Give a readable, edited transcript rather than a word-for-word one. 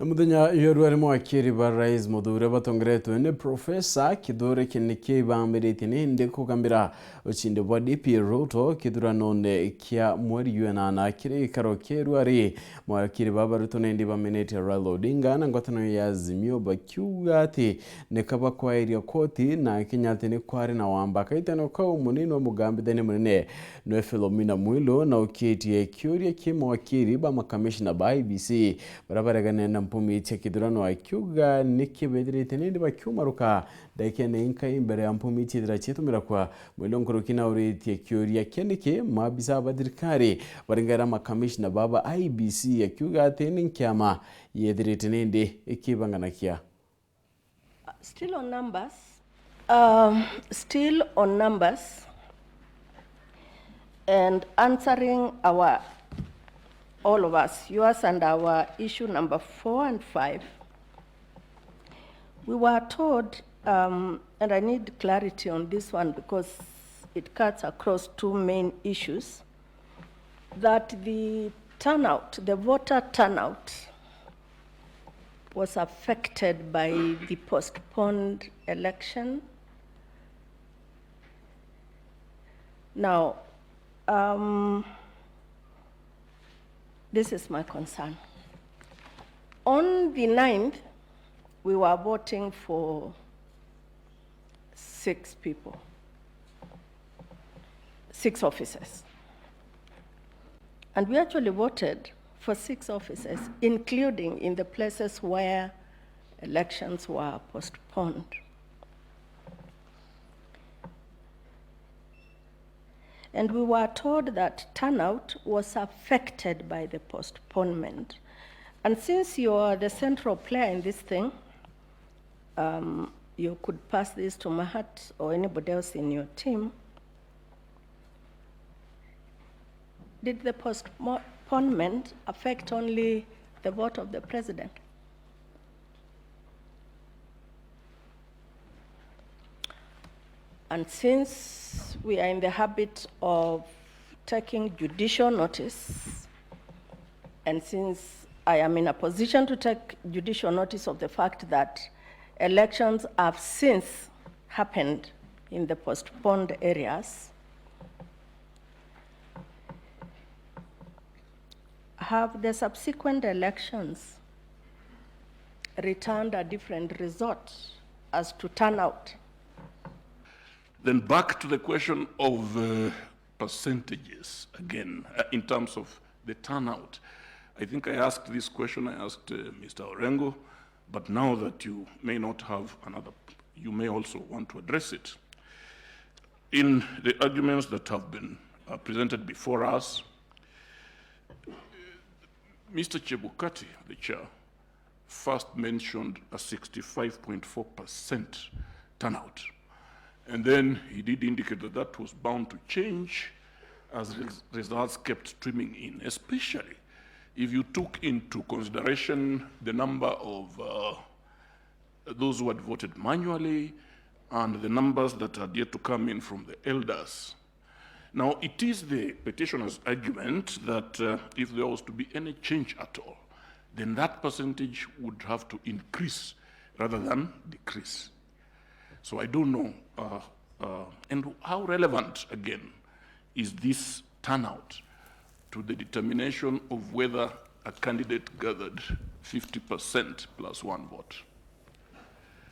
Muthenya yorwari mwakiri ba rais muthure batongeretwe ni Profesa Kithure Kindiki bambiritie ni ndi kugambira uchinde bwa DP Ruto kithurano kia mweri yuenana kiri ikaro kirwari mwakiri babaruto ndi bamenete Raila Odinga na ngwatano ya Azimio bakiuga ati ni kaba kwairia koti na Kenyatta ni kwari na wamba kaitano kwa munini wa mugambithani munene no Philomena Mwilu na ukitie kiuria kimwakiri ba makamishna ba IEBC barabaragane na mpumi tia kithurano akiuga nikibethirite nindi bakiumaruka daikene inka imbere ya mpumi tia chitumira kwa mwilonkorokina uritie kiuria Kindiki mabisa badirikari baringara makamishna baba IEBC akiuga ati ninkiama yethirite nindi ikibanganakia. Still on numbers, and answering all of us, yours and our issue number 4 and 5, we were told, and I need clarity on this one because it cuts across two main issues, that the voter turnout was affected by the postponed election. Now, this is my concern. On the 9th, we were voting for 6 officers. And we actually voted for 6 officers, including in the places where elections were postponed. And we were told that turnout was affected by the postponement. And since you are the central player in this thing, you could pass this to Mahat or anybody else in your team. Did the postponement affect only the vote of the president? And since we are in the habit of taking judicial notice, and since I am in a position to take judicial notice of the fact that elections have since happened in the postponed areas, have the subsequent elections returned a different result as to turnout? Then back to the question of percentages again, in terms of the turnout. I think I asked this question, I asked Mr. Orengo, but now that you may not have another, you may also want to address it. In the arguments that have been presented before us, Mr. Chebukati, the chair, first mentioned a 65.4% turnout. And then he did indicate that that was bound to change as results kept streaming in, especially if you took into consideration the number of those who had voted manually and the numbers that had yet to come in from the elders. Now, it is the petitioner's argument that if there was to be any change at all, then that percentage would have to increase rather than decrease. So I don't know, and how relevant, again, is this turnout to the determination of whether a candidate gathered 50% plus 1 vote?